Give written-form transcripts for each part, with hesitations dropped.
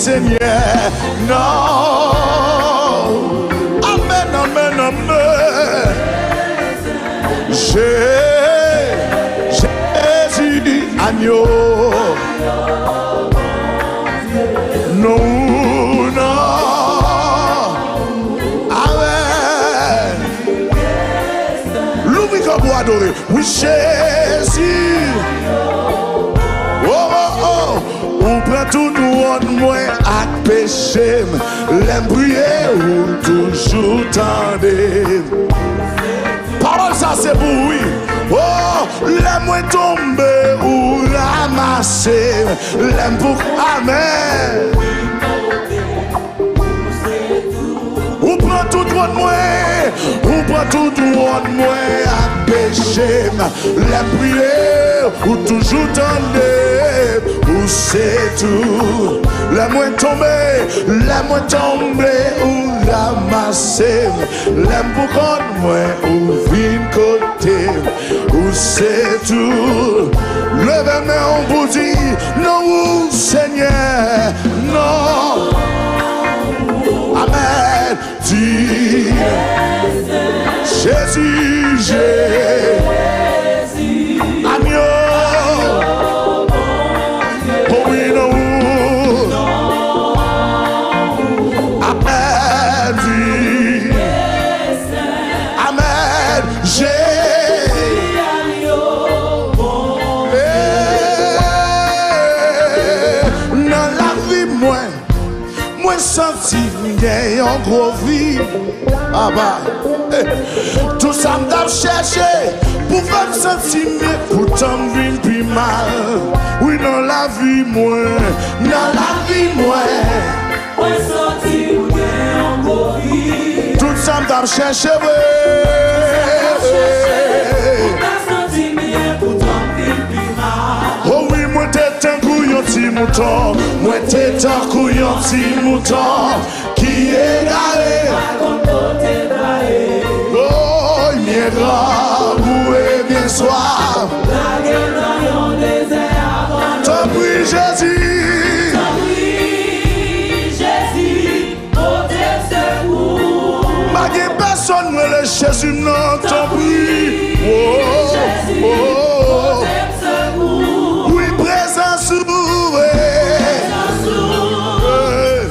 Seigneur. Non. Amen, amen, amen. Jésus, agneau. Non, non. Amen. L'oubli qu'on doit adorer. Oui, Jésus. Oh, oh, oh. On prend tout le moi à péché. L'aime prier ou toujours tendez. Parole ça c'est pour oui. Oh, l'aime tomber ou ramasser. L'aime pour amen. On prend tout le moi. On prend tout le moi à péché. L'aime prier ou toujours tendez. Ou c'est tout. L'aime tomber ou ramasser. L'aime pour moi ou vine côté. Ou c'est tout. Levez-moi on vous dit non Seigneur. Non. Amen. Dis Jésus, Jésus. Agneau. Senti en gros vie. Ah bah, tout ça m'a cherché pour faire me sentir mieux, pourtant vivre plus mal. Oui, dans la vie, moi, dans la vie, moi. Moi, senti en gros vie. Tout ça m'a cherché, oh oui, moi t'es un couillon petit mouton. Moi t'es un couillon petit mouton qui est garé. Oh, il est grand, boué, bien soir. T'en prie Jésus. T'en prie Jésus, protège secours. Ma personne me le Jésus, non, t'en prie. Oh, oh, oh. Oui, présence ouvrée.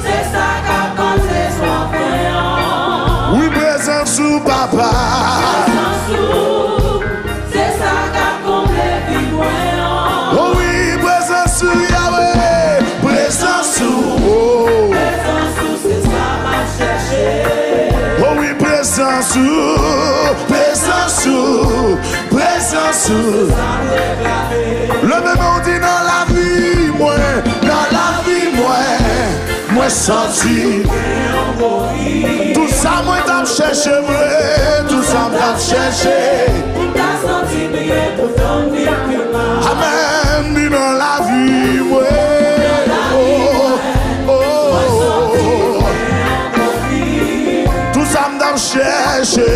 C'est ça quand c'est soit créant. Oui, présence ou papa. C'est ça quand les vivants. Oh oui, présence ou Yahweh. Présence ou. Présence ou c'est ça m'a cherché. Oh oui, présence ou. Présence ou. Présence ou. Le même on dit dans la vie, moi, moi senti. Tout ça, moi t'as cherché, tout ça t'as cherché. Amen, dit dans la vie, moi. Tout ça m't'a cherché.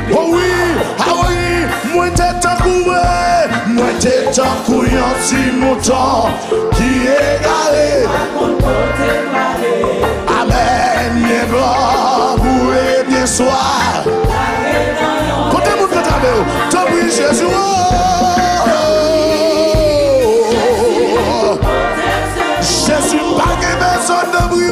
Oh oui, ah oui, moi t'es un coué, moi t'es un couillon petit mouton qui est garé. Amen, bien grand, boué, bien soir. Côté mon frère, t'en prie Jésus. Jésus, pas que personne ne brille.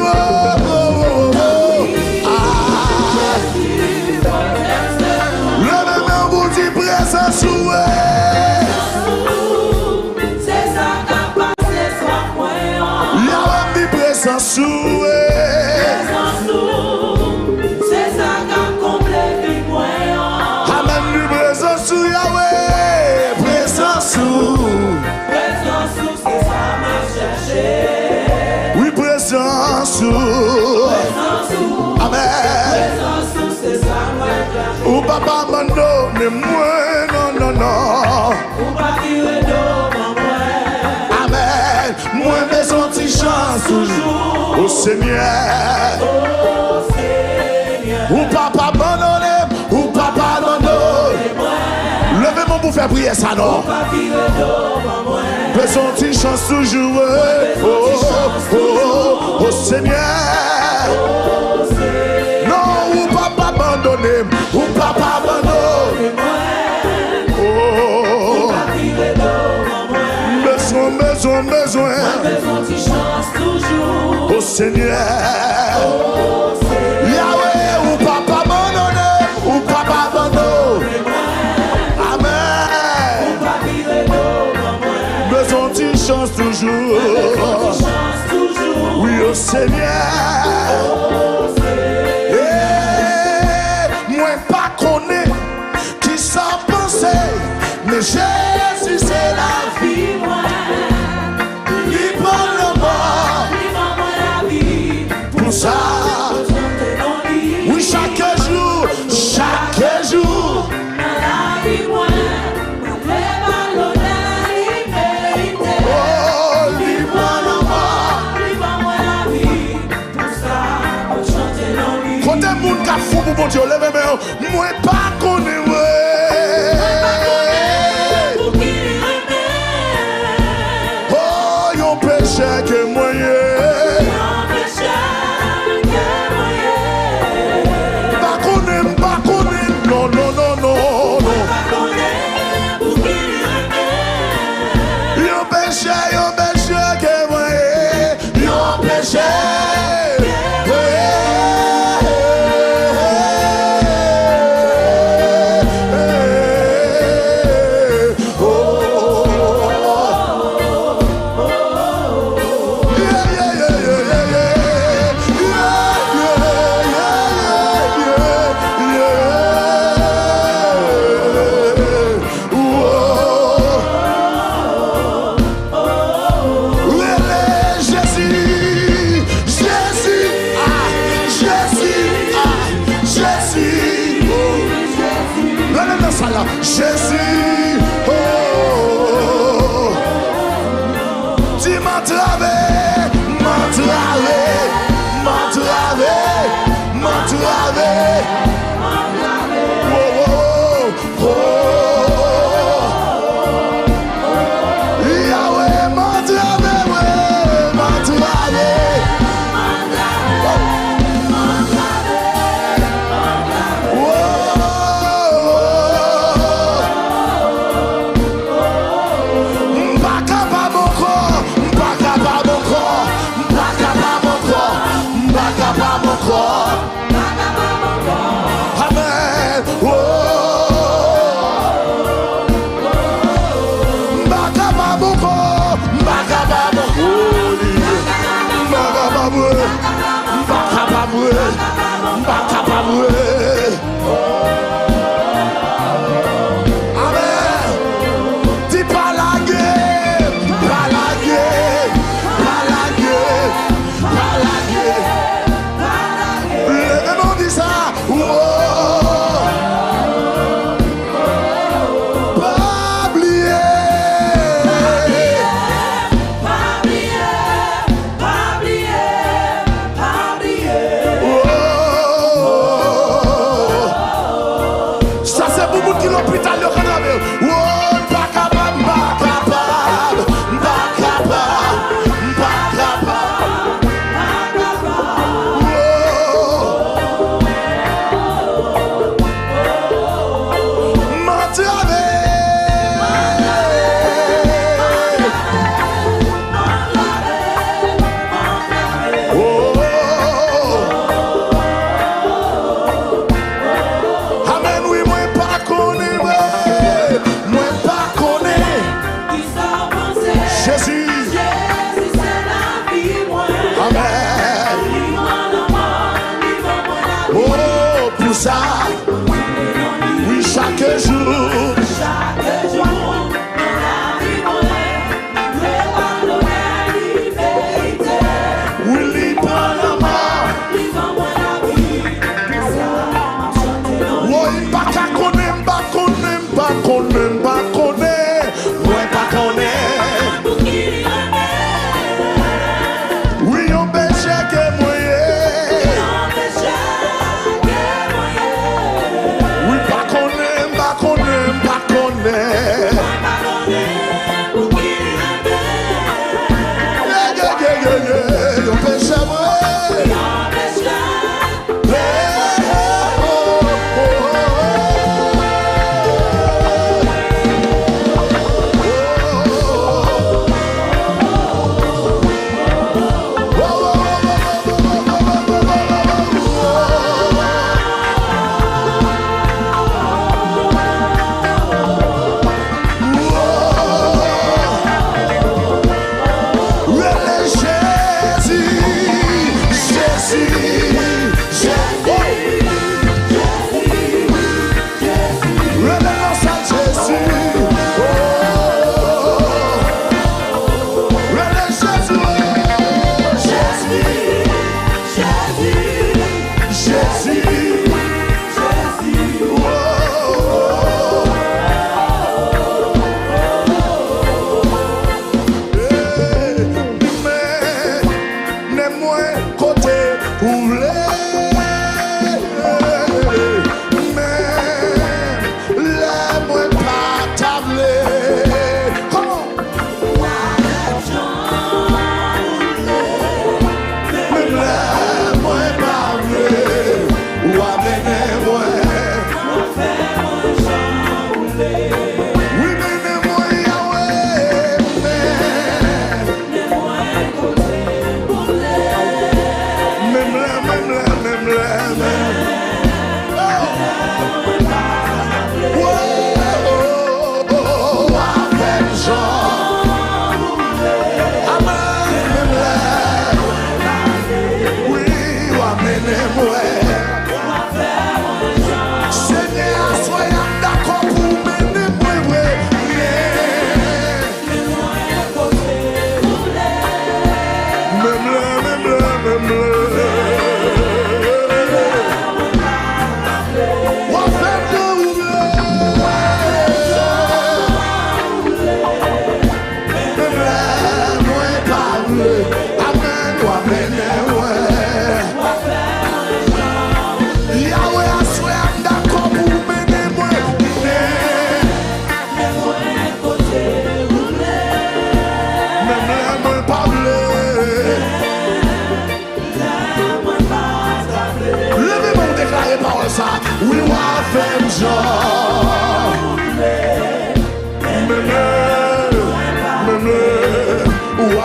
Présence ou c'est ça qui passe les soirs moyens. La vie présence ou c'est ça qui complète les moyens. Amen, lui présence ou Yahweh. Présence ou c'est ça m'a cherché. Oui, présence ou amen. Présence ou c'est ça m'a cherché. Ou papa mando mais moi non. Ou pas tirer d'eau, moi. Amen. Moi, mes chance toujours. Au Seigneur. Ou papa abandonné, ou papa abandonné. Levez-moi pour faire prier ça, non. Besoin de chance toujours. Oh, oh, oh, oh, Seigneur. Non, ou pas abandonner, ou pas abandonner. Oh, besoin, besoin, besoin. Besoin de chance toujours. Oh Seigneur. Yahweh, ou pas abandonner, ou pas abandonner. Amen. Besoin de chance toujours. Oui, oh Seigneur. Moi pas connais qui s'en pensait, mais Jésus c'est la vie. Il prend le mort pour ça. Oui, chaque jour, chaque jour. Oh, libre le mort. Quand t'es moun ka fou pour bon Dieu, lève mes mains. Moi pas connais, oh, yon péché que moyen. Pas connais, non, non, non, non, non. Yon péché que moyen. Yon péché. Jésus, oh, tu m'as travé, m'as travé, m'as travé, m'as travé, oh, oh, oh, Yahweh, m'as travé, m'as travé, amen, oh, amen, dis pas la guerre, pas la guerre, pas la guerre, pas la guerre. Le nom dit ça, oh, pas oublier. Ça c'est pour vous qui l'hôpital le cadavre. Oh, pas capable, pas capable, pas capable, pas capable. Oh, m'as travé. Amen, oui, moi pas connais, moi pas connais. Jésus, amen. Oh, pour ça, oui, chaque jour. Oui, libre la mort. Oui, pas qu'à connaître, pas connaître, pas connaître, pas connaître. Oui, pas connaître. Oui, on péché que moyen. Oui, pas connaître, pas connaître, pas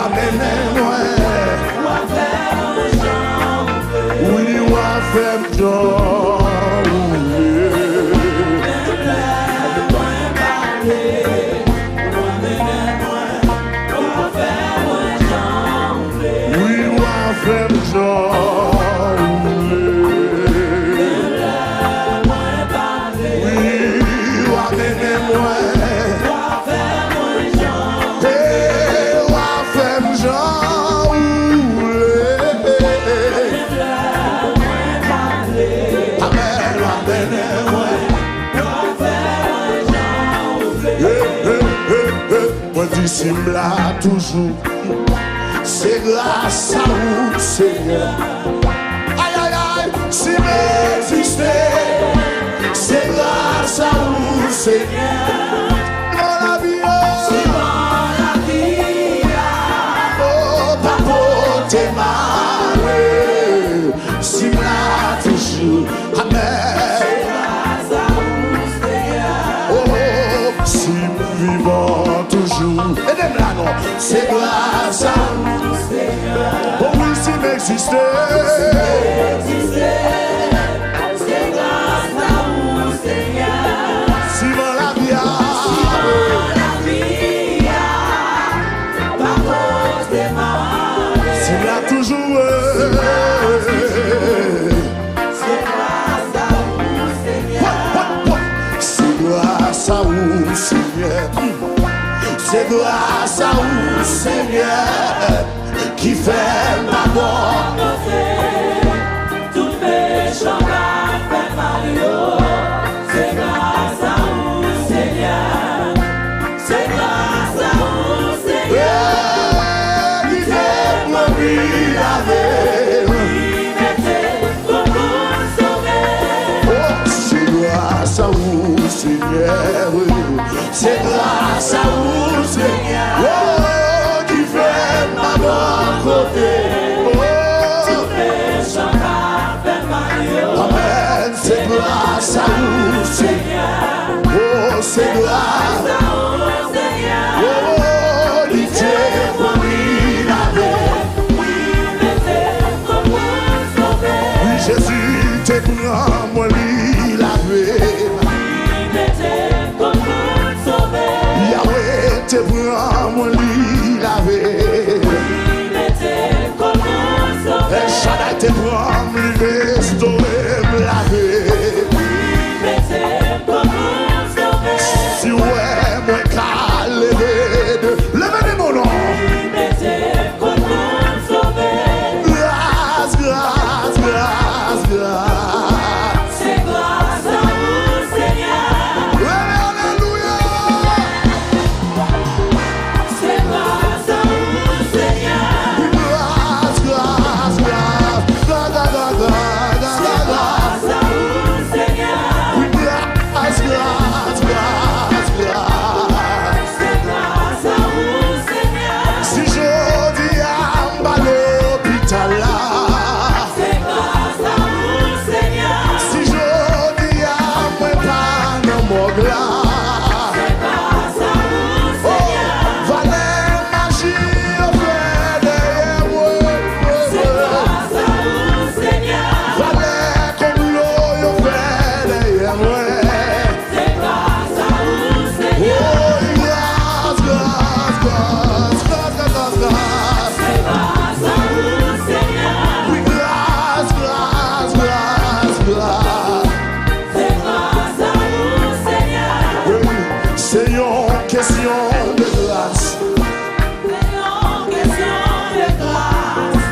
amenez-moi. Ou à faire un genre. Oui, ou à faire genre. Là toujours, c'est grâce à vous, Seigneur. Aïe, aïe, aïe, si m'existait, c'est grâce à vous, Seigneur. Dans la vie, oh, papa, t'es mal, si là toujours, amen. Grâce à vous, Seigneur. Oh, si vivant toujours. C'est grâce à vous, Seigneur. Oh oui, si m'existait, c'est grâce à vous, Seigneur. si dans la vie, par cause des malheurs, si là toujours, c'est grâce à vous, Seigneur. c'est grâce à vous, Seigneur. C'est grâce à vous, Seigneur, qui fait ma mort. Tout péchant m'a fait mal. C'est grâce à vous, Seigneur. C'est grâce à vous, Seigneur. Qui fait ma vie laver. Qui mettait pour nous sauver. Oh, c'est grâce à vous, Seigneur. C'est grâce à vous, Seigneur. Oh, qui fait ma bonne côté. Tout péchant m'a fait mal. Amen. C'est grâce à vous, Seigneur. Oh, c'est grâce à vous, Seigneur. Oh, qui fait ma vie laver. Qui mettait pour nous sauver. Oui, Jésus, te prends moi lui laver. Yahweh, te prends moi lui laver. El Shaddai, te prends me restaurer, me laver. Si ouais, moi qu'à lever de lever mon nom. Grâce, grâce, grâce, grâce. C'est grâce à vous, Seigneur. Alléluia. C'est grâce à vous, Seigneur. Grâce, grâce, grâce. C'est grâce à vous, Seigneur. Grâce, grâce, grâce, grâce. C'est grâce à vous, Seigneur. Si je dis à l'hôpital là. C'est grâce à vous, Seigneur. Si je dis à moi pas dans mon glas. C'est grâce à vous, Seigneur. Valère magie au fait derrière moi. C'est grâce à vous, Seigneur. Valère comme l'eau au fait derrière moi. C'est grâce à vous, Seigneur. Oh, grâce, grâce, grâce, grâce, grâce, grâce. C'est grâce à vous, Seigneur. Oui, grâce, grâce, grâce, grâce. C'est grâce à vous, Seigneur. Oui, c'est une question de grâce. C'est en question de grâce.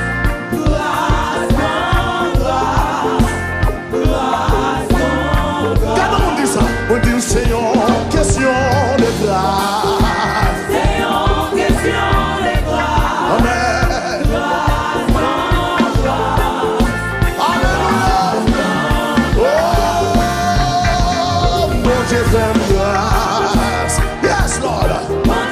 Grâce, mon grâce. Grâce, mon grâce. Quand on dit ça, on dit c'est une question de grâce. C'est en question de grâce. Amen. Grâce, mon grâce. Alléluia. Oh, mon Dieu fait grâce. Yes, Lord. Mon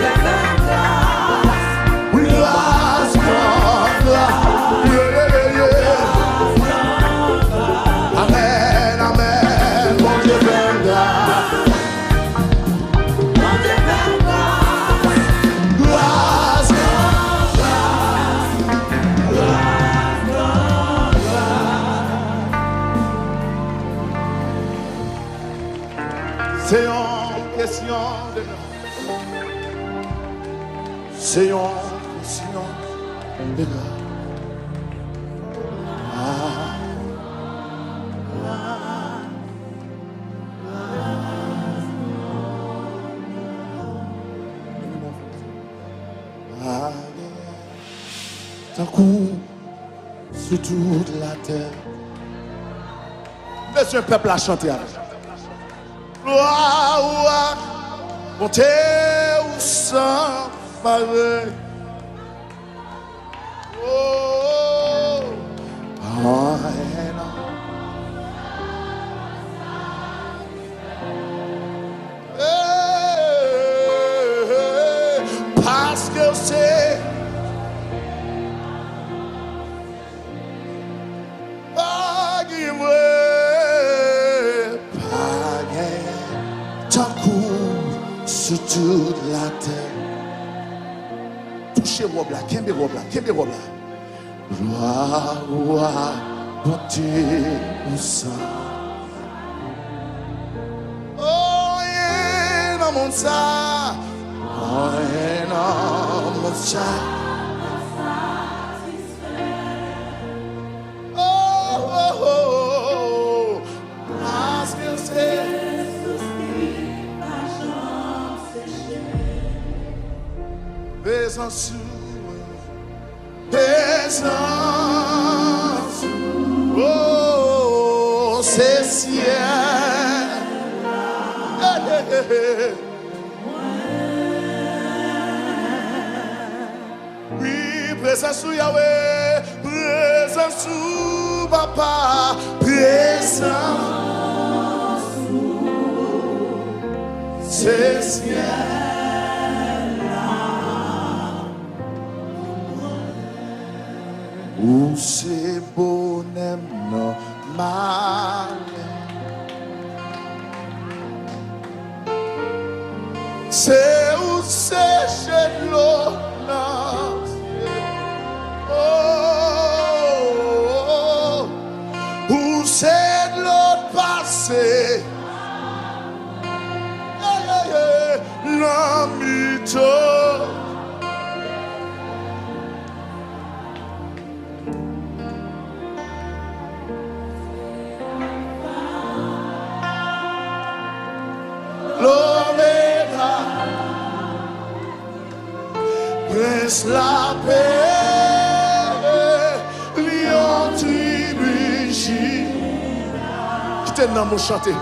Seigneur, d'un coup, sur toute la terre. Laisse un peuple à chanter avec. Gloire, montez au sang, Marie. Oh, parce que c'est pas tant coup sur toute la terre. Touchez robe là, qu'est-ce robe là? Gloire, bonté au sang. Oh, yeah, dans mon sang. Oh, yeah, dans mon sang. Oh, oh, oh, parce que c'est présence, oh, c'est ciel. Oui, présence Yahweh, présence Papa, présence, c'est ciel. Où c'est bonhomme normal. C'est où c'est chez l'eau. Oh, où c'est de l'autre passé. L'amito. La paix, lion tribuchi. Qui t'aime dans mon chanter?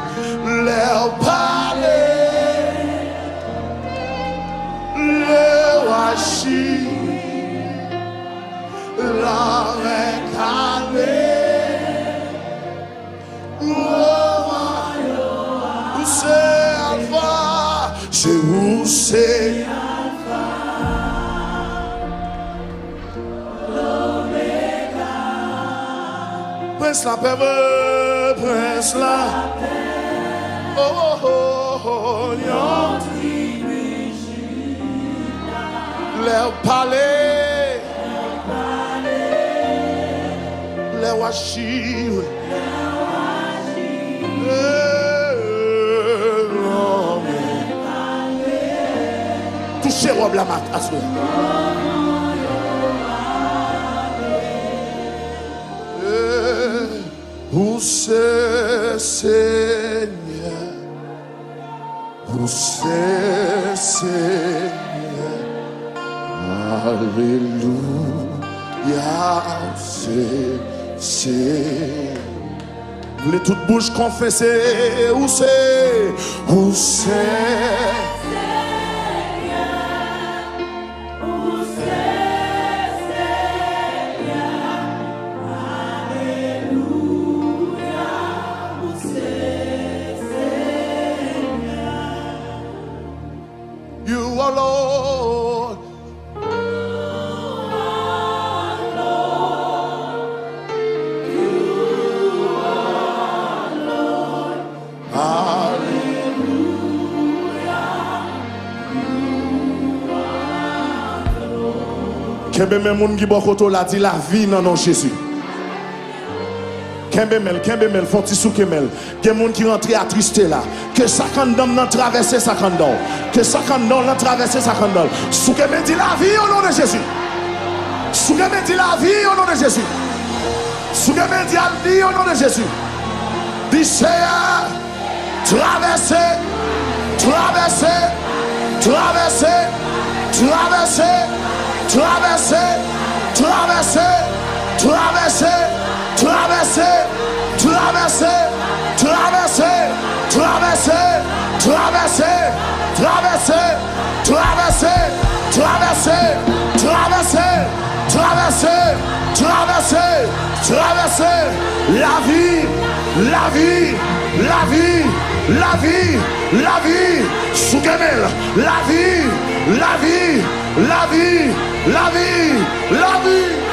Leur palais, le washi, la récalée. Où c'est Alpha? C'est où c'est? Prince la paix, Prince la paix. Oh, oh, oh, lion tribuchi. Les palais, les washi. Touchez robe la mat, assois. Où c'est Seigneur, où c'est Seigneur, alléluia, c'est. Vous voulez toute bouche confesser, où c'est, où c'est. Kebe men moun ki bokoto la dit la vie non non Jésus. Kembemel, faut sous Kemel. Il y a des gens qui rentrent à tristé là. Que 50 ans n'ont traversé 50 ans. Que 50 ans n'ont traversé 50 ans. Sous Kemel dit la vie au nom de Jésus. Sous Kemel dit la vie au nom de Jésus. Sous Kemel dit la vie au nom de Jésus. Dis Seigneur, traverser, traverser, traverser, traverser, traverser, traverser, traverser, traverser, traverser, traverser, traverser, traverser, traverser, traverser, traverser, traverser, traverser, traverser, traverser, la vie, la vie, la vie, la vie, la vie, sous Kemel, la vie, la vie, la vie, la vie, la vie.